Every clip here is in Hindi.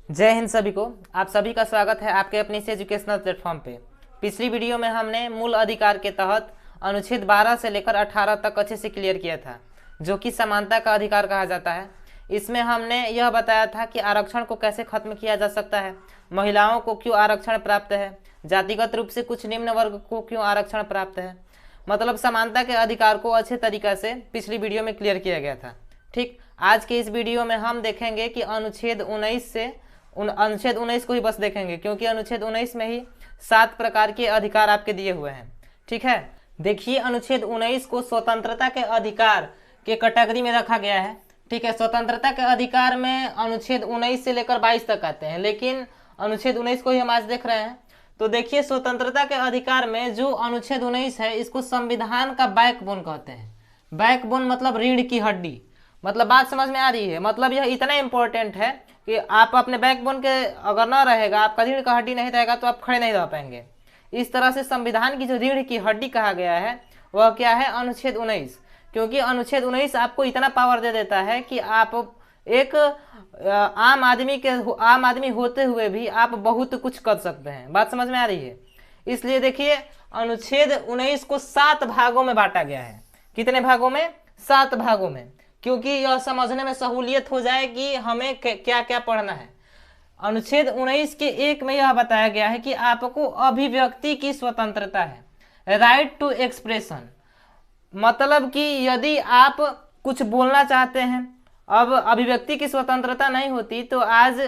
जय हिंद सभी को। आप सभी का स्वागत है आपके अपने इस एजुकेशनल प्लेटफॉर्म पे। पिछली वीडियो में हमने मूल अधिकार के तहत अनुच्छेद 12 से लेकर 18 तक अच्छे से क्लियर किया था, जो कि समानता का अधिकार कहा जाता है। इसमें हमने यह बताया था कि आरक्षण को कैसे खत्म किया जा सकता है, महिलाओं को क्यों आरक्षण प्राप्त है, जातिगत रूप से कुछ निम्न वर्ग को क्यों आरक्षण प्राप्त है, मतलब समानता के अधिकार को अच्छे तरीक़ा से पिछली वीडियो में क्लियर किया गया था। ठीक, आज के इस वीडियो में हम देखेंगे कि अनुच्छेद 19 को ही बस देखेंगे, क्योंकि अनुच्छेद 19 में ही 7 प्रकार के अधिकार आपके दिए हुए हैं। ठीक है, देखिए अनुच्छेद 19 को स्वतंत्रता के अधिकार के कैटेगरी में रखा गया है। ठीक है, स्वतंत्रता के अधिकार में अनुच्छेद 19 से लेकर 22 तक आते हैं, लेकिन अनुच्छेद 19 को ही हम आज देख रहे हैं। तो देखिए, स्वतंत्रता के अधिकार में जो अनुच्छेद 19 है, इसको संविधान का बैकबोन कहते हैं। बैकबोन मतलब रीढ़ की हड्डी, मतलब बात समझ में आ रही है। मतलब यह इतना इंपॉर्टेंट है कि आप अपने बैकबोन के अगर ना रहेगा, आपका रीढ़ का हड्डी नहीं रहेगा तो आप खड़े नहीं रह पाएंगे। इस तरह से संविधान की जो रीढ़ की हड्डी कहा गया है वह क्या है, अनुच्छेद 19। क्योंकि अनुच्छेद 19 आपको इतना पावर दे देता है कि आप एक आम आदमी होते हुए भी आप बहुत कुछ कर सकते हैं। बात समझ में आ रही है। इसलिए देखिए, अनुच्छेद 19 को 7 भागों में बांटा गया है। कितने भागों में? 7 भागों में, क्योंकि यह समझने में सहूलियत हो जाए कि हमें क्या क्या पढ़ना है। अनुच्छेद 19 के 1 में यह बताया गया है कि आपको अभिव्यक्ति की स्वतंत्रता है, राइट टू एक्सप्रेशन। मतलब कि यदि आप कुछ बोलना चाहते हैं, अब अभिव्यक्ति की स्वतंत्रता नहीं होती तो आज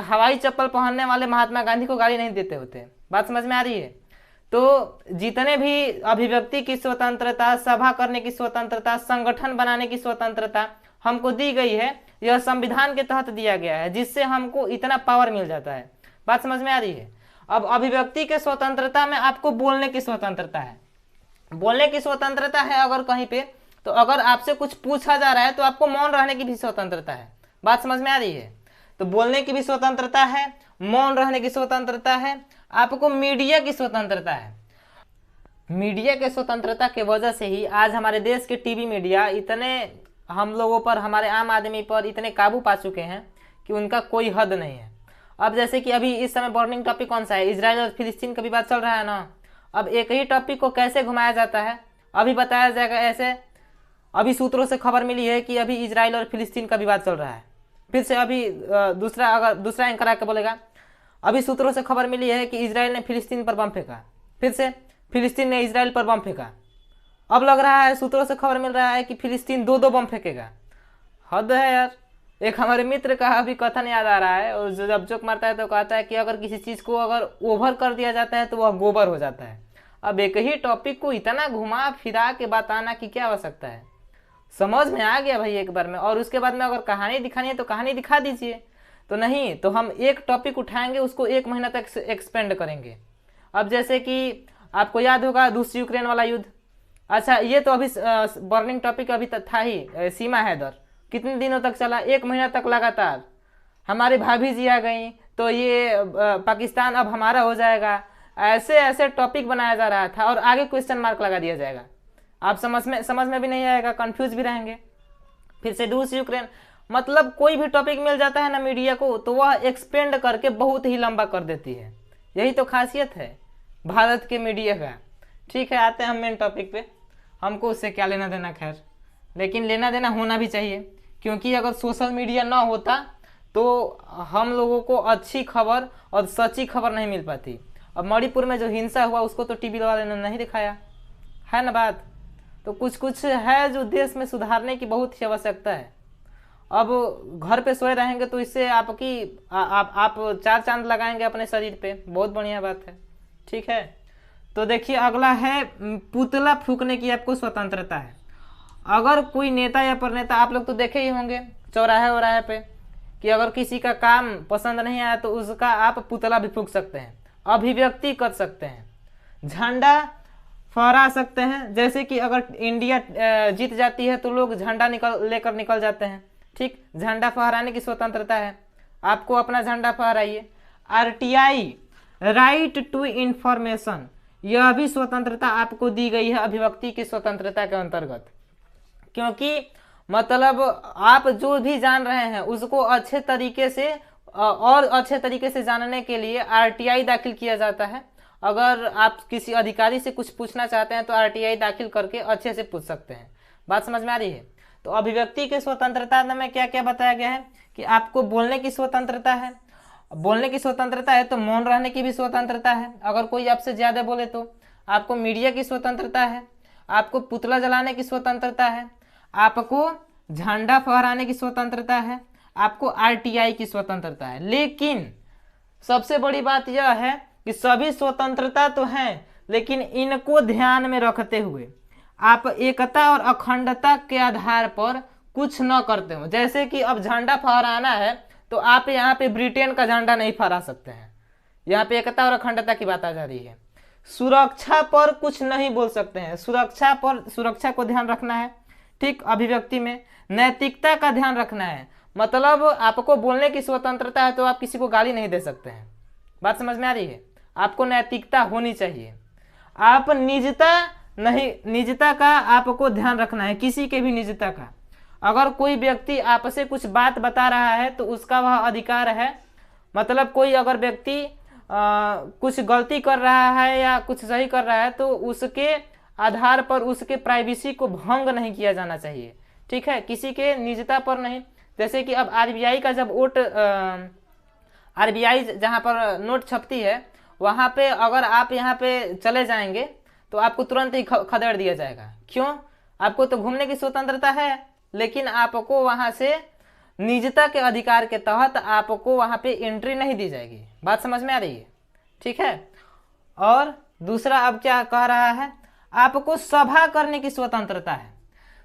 हवाई चप्पल पहनने वाले महात्मा गांधी को गाली नहीं देते होते। बात समझ में आ रही है। तो जितने भी अभिव्यक्ति की स्वतंत्रता, सभा करने की स्वतंत्रता, संगठन बनाने की स्वतंत्रता हमको दी गई है, यह संविधान के तहत दिया गया है, जिससे हमको इतना पावर मिल जाता है। बात समझ में आ रही है। अब अभिव्यक्ति के स्वतंत्रता में आपको बोलने की स्वतंत्रता है। बोलने की स्वतंत्रता है अगर कहीं पे, तो अगर आपसे कुछ पूछा जा रहा है तो आपको मौन रहने की भी स्वतंत्रता है। बात समझ में आ रही है। तो बोलने की भी स्वतंत्रता है, मौन रहने की स्वतंत्रता है, आपको मीडिया की स्वतंत्रता है। मीडिया के स्वतंत्रता के वजह से ही आज हमारे देश के टीवी मीडिया इतने हम लोगों पर, हमारे आम आदमी पर इतने काबू पा चुके हैं कि उनका कोई हद नहीं है। अब जैसे कि अभी इस समय बर्निंग टॉपिक कौन सा है, इजराइल और फिलिस्तीन का भी बात चल रहा है ना। अब एक ही टॉपिक को कैसे घुमाया जाता है, अभी बताया जाएगा ऐसे। अभी सूत्रों से खबर मिली है कि अभी इजराइल और फिलिस्तीन का विवाद चल रहा है। फिर से अभी दूसरा एंकर आकर बोलेगा, अभी सूत्रों से खबर मिली है कि इजराइल ने फिलिस्तीन पर बम फेंका, फिर से फिलिस्तीन ने इजराइल पर बम फेंका। अब लग रहा है, सूत्रों से खबर मिल रहा है कि फिलिस्तीन 2-2 बम फेंकेगा। हद है यार। एक हमारे मित्र का अभी कथन याद आ रहा है, और जो जब जोक मारता है तो कहता है कि अगर किसी चीज़ को अगर ओवर कर दिया जाता है तो वह गोबर हो जाता है। अब एक ही टॉपिक को इतना घुमा फिरा के बताना की क्या आवश्यकता है। समझ में आ गया भाई एक बार में। और उसके बाद में अगर कहानी दिखानी है तो कहानी दिखा दीजिए, तो नहीं तो हम एक टॉपिक उठाएंगे, उसको 1 महीना तक एक्सपेंड करेंगे। अब जैसे कि आपको याद होगा रूस यूक्रेन वाला युद्ध। अच्छा, ये तो अभी बर्निंग टॉपिक अभी तक था ही। सीमा हैदर कितने दिनों तक चला, 1 महीना तक लगातार। हमारी भाभी जी आ गई तो ये पाकिस्तान अब हमारा हो जाएगा, ऐसे ऐसे टॉपिक बनाया जा रहा था, और आगे क्वेश्चन मार्क लगा दिया जाएगा। आप समझ में भी नहीं आएगा, कंफ्यूज भी रहेंगे। फिर से रूस यूक्रेन, मतलब कोई भी टॉपिक मिल जाता है ना मीडिया को, तो वह एक्सपेंड करके बहुत ही लंबा कर देती है। यही तो खासियत है भारत के मीडिया का। ठीक है, आते हैं हम मेन टॉपिक पे। हमको उससे क्या लेना देना, खैर, लेकिन लेना देना होना भी चाहिए, क्योंकि अगर सोशल मीडिया ना होता तो हम लोगों को अच्छी खबर और सच्ची खबर नहीं मिल पाती। अब मणिपुर में जो हिंसा हुआ उसको तो टीवी वाले ने नहीं दिखाया है ना बात। तो कुछ कुछ है जो देश में सुधारने की बहुत ही आवश्यकता है। अब घर पे सोए रहेंगे तो इससे आपकी आप 4 चांद लगाएंगे अपने शरीर पे, बहुत बढ़िया बात है। ठीक है, तो देखिए अगला है पुतला फूकने की आपको स्वतंत्रता है। अगर कोई नेता या प्रणेता, आप लोग तो देखे ही होंगे चौराहे वराहे पे, कि अगर किसी का काम पसंद नहीं आया तो उसका आप पुतला भी फूक सकते हैं, अभिव्यक्ति कर सकते हैं, झंडा फहरा सकते हैं। जैसे कि अगर इंडिया जीत जाती है तो लोग झंडा लेकर निकल जाते हैं। ठीक, झंडा फहराने की स्वतंत्रता है, आपको अपना झंडा फहराइए। RTI, राइट टू इंफॉर्मेशन, यह भी स्वतंत्रता आपको दी गई है अभिव्यक्ति की स्वतंत्रता के अंतर्गत। क्योंकि मतलब आप जो भी जान रहे हैं उसको अच्छे तरीके से और अच्छे तरीके से जानने के लिए आरटीआई दाखिल किया जाता है। अगर आप किसी अधिकारी से कुछ पूछना चाहते हैं तो आरटीआई दाखिल करके अच्छे से पूछ सकते हैं। बात समझ में आ रही है। तो अभिव्यक्ति की स्वतंत्रता में क्या क्या बताया गया है कि आपको बोलने की स्वतंत्रता है, बोलने की स्वतंत्रता है तो मौन रहने की भी स्वतंत्रता है अगर कोई आपसे ज़्यादा बोले तो। आपको मीडिया की स्वतंत्रता है, आपको पुतला जलाने की स्वतंत्रता है, आपको झंडा फहराने की स्वतंत्रता है, आपको आरटीआई की स्वतंत्रता है। लेकिन सबसे बड़ी बात यह है कि सभी स्वतंत्रता तो हैं, लेकिन इनको ध्यान में रखते हुए आप एकता और अखंडता के आधार पर कुछ न करते हो। जैसे कि अब झंडा फहराना है तो आप यहाँ पे ब्रिटेन का झंडा नहीं फहरा सकते हैं, यहाँ पे एकता और अखंडता की बात आ जा रही है। सुरक्षा पर कुछ नहीं बोल सकते हैं, सुरक्षा को ध्यान रखना है। ठीक, अभिव्यक्ति में नैतिकता का ध्यान रखना है, मतलब आपको बोलने की स्वतंत्रता है तो आप किसी को गाली नहीं दे सकते हैं। बात समझ में आ रही है। आपको नैतिकता होनी चाहिए। आप निजता का आपको ध्यान रखना है, किसी के भी निजता का। अगर कोई व्यक्ति आपसे कुछ बात बता रहा है तो उसका वह अधिकार है, मतलब कोई अगर व्यक्ति कुछ गलती कर रहा है या कुछ सही कर रहा है तो उसके आधार पर उसके प्राइवेसी को भंग नहीं किया जाना चाहिए। ठीक है, किसी के निजता पर नहीं। जैसे कि अब आरबीआई का जब आरबीआई जहाँ पर नोट छपती है वहाँ पे अगर आप यहाँ पे चले जाएंगे तो आपको तुरंत ही खदेड़ दिया जाएगा। क्यों? आपको तो घूमने की स्वतंत्रता है, लेकिन आपको वहाँ से निजता के अधिकार के तहत आपको वहाँ पे एंट्री नहीं दी जाएगी। बात समझ में आ रही है। ठीक है, और दूसरा अब क्या कह रहा है, आपको सभा करने की स्वतंत्रता है।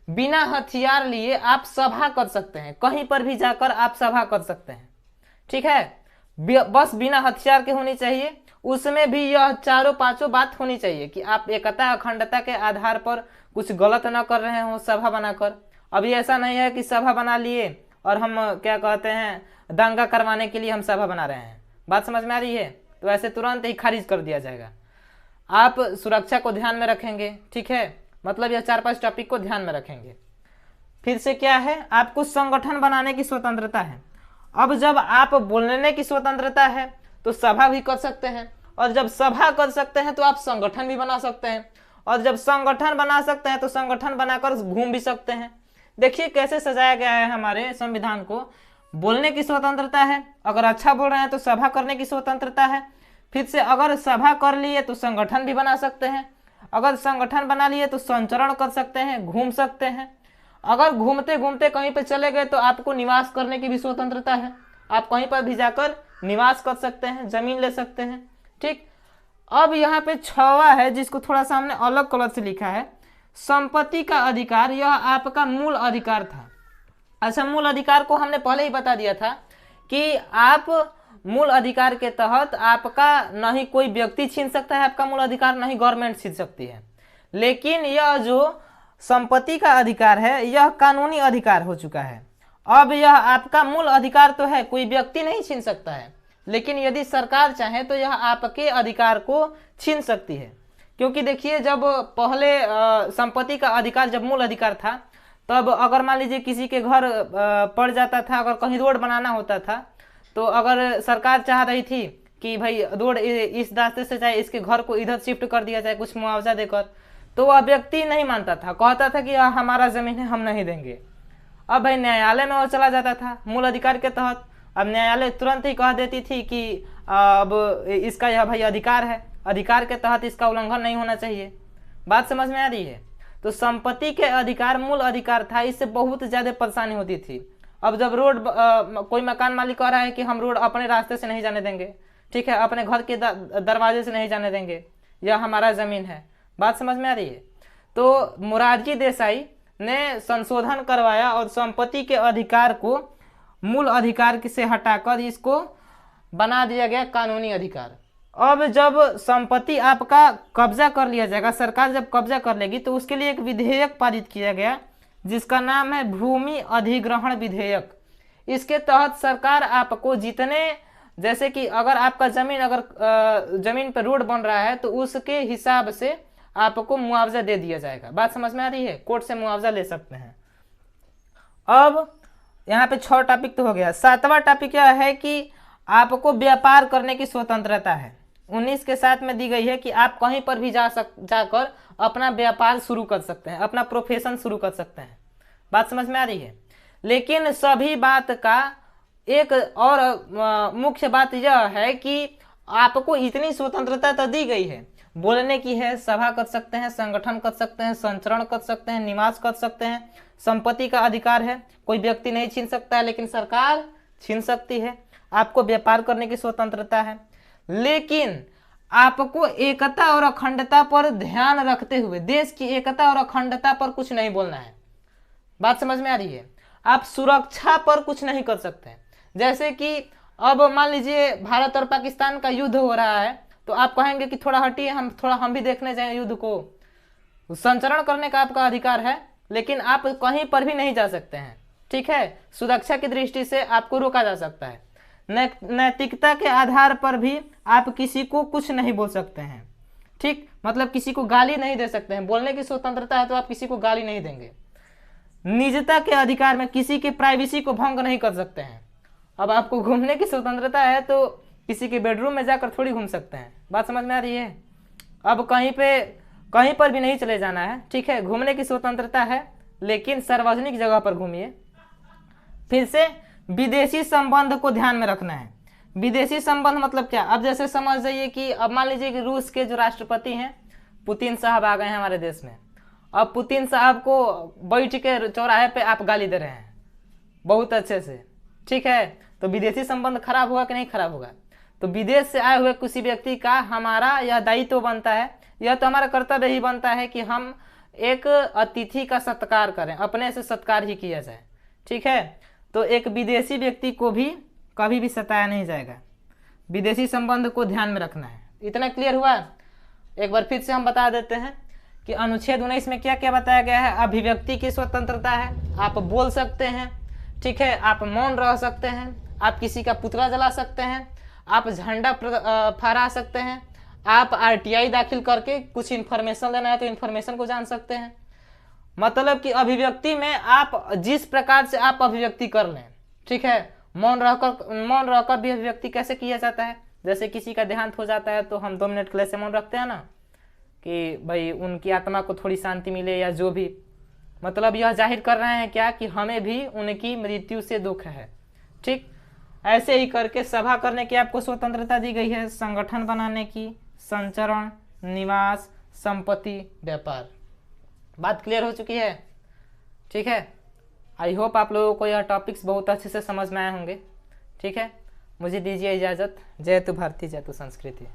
बिना हथियार लिए आप सभा कर सकते हैं, कहीं पर भी जाकर आप सभा कर सकते हैं। ठीक है, बस बिना हथियार के होनी चाहिए। उसमें भी यह चारों पांचों बात होनी चाहिए कि आप एकता अखंडता के आधार पर कुछ गलत न कर रहे हो सभा बनाकर। अभी ऐसा नहीं है कि सभा बना लिए और हम क्या कहते हैं दंगा करवाने के लिए हम सभा बना रहे हैं। बात समझ में आ रही है। तो ऐसे तुरंत ही खारिज कर दिया जाएगा। आप सुरक्षा को ध्यान में रखेंगे। ठीक है, मतलब यह 4-5 टॉपिक को ध्यान में रखेंगे। फिर से क्या है, आपको संगठन बनाने की स्वतंत्रता है। अब जब आप बोलने की स्वतंत्रता है तो सभा भी कर सकते हैं, और जब सभा कर सकते हैं तो आप संगठन भी बना सकते हैं, और जब संगठन बना सकते हैं तो संगठन बनाकर घूम भी सकते हैं। देखिए कैसे सजाया गया है हमारे संविधान को। बोलने की स्वतंत्रता है, अगर अच्छा बोल रहे हैं तो सभा करने की स्वतंत्रता है। फिर से अगर सभा कर लिए तो संगठन भी बना सकते हैं, अगर संगठन बना लिए तो संचरण कर सकते हैं, घूम सकते हैं। अगर घूमते घूमते कहीं पे चले गए तो आपको निवास करने की भी स्वतंत्रता है, आप कहीं पर भी जाकर निवास कर सकते हैं, जमीन ले सकते हैं। ठीक, अब यहाँ पे 6वां है जिसको थोड़ा सा हमने अलग कलर से लिखा है, संपत्ति का अधिकार। यह आपका मूल अधिकार था। अच्छा, मूल अधिकार को हमने पहले ही बता दिया था कि आप मूल अधिकार के तहत आपका न ही कोई व्यक्ति छीन सकता है आपका मूल अधिकार, न ही गवर्नमेंट छीन सकती है। लेकिन यह जो संपत्ति का अधिकार है यह कानूनी अधिकार हो चुका है। अब यह आपका मूल अधिकार तो है, कोई व्यक्ति नहीं छीन सकता है, लेकिन यदि सरकार चाहे तो यह आपके अधिकार को छीन सकती है। क्योंकि देखिए जब पहले संपत्ति का अधिकार जब मूल अधिकार था, तब अगर मान लीजिए किसी के घर पड़ जाता था, अगर कहीं रोड बनाना होता था, तो अगर सरकार चाह रही थी कि भाई रोड इस रास्ते से जाए, इसके घर को इधर शिफ्ट कर दिया जाए कुछ मुआवजा देकर, तो वह व्यक्ति नहीं मानता था, कहता था कि यह हमारा जमीन है, हम नहीं देंगे। अब भाई न्यायालय में वो चला जाता था मूल अधिकार के तहत। अब न्यायालय तुरंत ही कह देती थी कि अब इसका यह भाई अधिकार है, अधिकार के तहत इसका उल्लंघन नहीं होना चाहिए। बात समझ में आ रही है। तो संपत्ति के अधिकार मूल अधिकार था, इससे बहुत ज़्यादा परेशानी होती थी। अब जब रोड कोई मकान मालिक कह रहा है कि हम रोड अपने रास्ते से नहीं जाने देंगे, ठीक है, अपने घर के दरवाजे से नहीं जाने देंगे, यह हमारा ज़मीन है। बात समझ में आ रही है। तो मोरारजी देसाई ने संशोधन करवाया और संपत्ति के अधिकार को मूल अधिकार से हटाकर इसको बना दिया गया कानूनी अधिकार। अब जब संपत्ति आपका कब्जा कर लिया जाएगा, सरकार जब कब्जा कर लेगी, तो उसके लिए एक विधेयक पारित किया गया जिसका नाम है भूमि अधिग्रहण विधेयक। इसके तहत सरकार आपको जितने, जैसे कि अगर आपका जमीन पर रोड बन रहा है तो उसके हिसाब से आपको मुआवजा दे दिया जाएगा। बात समझ में आ रही है। कोर्ट से मुआवजा ले सकते हैं। अब यहाँ पे 6 टॉपिक तो हो गया। 7वां टॉपिक यह है कि आपको व्यापार करने की स्वतंत्रता है। 19 के साथ में दी गई है कि आप कहीं पर भी जाकर अपना व्यापार शुरू कर सकते हैं, अपना प्रोफेशन शुरू कर सकते हैं। बात समझ में आ रही है। लेकिन सभी बात का एक और मुख्य बात यह है कि आपको इतनी स्वतंत्रता तो दी गई है, बोलने की है, सभा कर सकते हैं, संगठन कर सकते हैं, संचरण कर सकते हैं, निवास कर सकते हैं, संपत्ति का अधिकार है, कोई व्यक्ति नहीं छीन सकता है, लेकिन सरकार छीन सकती है। आपको व्यापार करने की स्वतंत्रता है, लेकिन आपको एकता और अखंडता पर ध्यान रखते हुए, देश की एकता और अखंडता पर कुछ नहीं बोलना है। बात समझ में आ रही है। आप सुरक्षा पर कुछ नहीं कर सकते। जैसे कि अब मान लीजिए भारत और पाकिस्तान का युद्ध हो रहा है, तो आप कहेंगे कि थोड़ा हटिए, हम भी देखने जाएं युद्ध को। संचरण करने का आपका अधिकार है, लेकिन आप कहीं पर भी नहीं जा सकते हैं, ठीक है। सुरक्षा की दृष्टि से आपको रोका जा सकता है। नैतिकता के आधार पर भी आप किसी को कुछ नहीं बोल सकते हैं, ठीक, मतलब किसी को गाली नहीं दे सकते हैं। बोलने की स्वतंत्रता है तो आप किसी को गाली नहीं देंगे। निजता के अधिकार में किसी की प्राइवेसी को भंग नहीं कर सकते हैं। अब आपको घूमने की स्वतंत्रता है तो किसी के बेडरूम में जाकर थोड़ी घूम सकते हैं। बात समझ में आ रही है। अब कहीं पर भी नहीं चले जाना है, ठीक है। घूमने की स्वतंत्रता है, लेकिन सार्वजनिक जगह पर घूमिए। फिर से विदेशी संबंध को ध्यान में रखना है। विदेशी संबंध मतलब क्या? अब जैसे समझ जाइए कि अब मान लीजिए कि रूस के जो राष्ट्रपति हैं पुतिन साहब आ गए हैं हमारे देश में। अब पुतिन साहब को बैठ के चौराहे पे आप गाली दे रहे हैं बहुत अच्छे से, ठीक है। तो विदेशी संबंध खराब होगा कि नहीं खराब होगा? तो विदेश से आए हुए किसी व्यक्ति का हमारा यह दायित्व बनता है, यह तो हमारा कर्तव्य ही बनता है कि हम एक अतिथि का सत्कार करें, अपने से सत्कार ही किया जाए, ठीक है। तो एक विदेशी व्यक्ति को भी कभी भी सताया नहीं जाएगा। विदेशी संबंध को ध्यान में रखना है। इतना क्लियर हुआ? एक बार फिर से हम बता देते हैं कि अनुच्छेद 19 में क्या क्या बताया गया है। अभिव्यक्ति की स्वतंत्रता है, आप बोल सकते हैं, ठीक है। आप मौन रह सकते हैं, आप किसी का पुतला जला सकते हैं, आप झंडा फहरा सकते हैं, आप RTI दाखिल करके कुछ इन्फॉर्मेशन लेना है तो इन्फॉर्मेशन को जान सकते हैं। मतलब कि अभिव्यक्ति में आप जिस प्रकार से आप अभिव्यक्ति कर लें, ठीक है। मौन रहकर भी अभिव्यक्ति कैसे किया जाता है? जैसे किसी का देहांत हो जाता है तो हम 2 मिनट के लिए से मौन रखते हैं ना, कि भाई उनकी आत्मा को थोड़ी शांति मिले या जो भी। मतलब यह जाहिर कर रहे हैं क्या कि हमें भी उनकी मृत्यु से दुख है, ठीक। ऐसे ही करके सभा करने की आपको स्वतंत्रता दी गई है, संगठन बनाने की, संचरण, निवास, संपत्ति, व्यापार। बात क्लियर हो चुकी है, ठीक है। आई होप आप लोगों को यह टॉपिक्स बहुत अच्छे से समझ में आए होंगे, ठीक है। मुझे दीजिए इजाज़त। जय तु भारती, जय तु संस्कृति।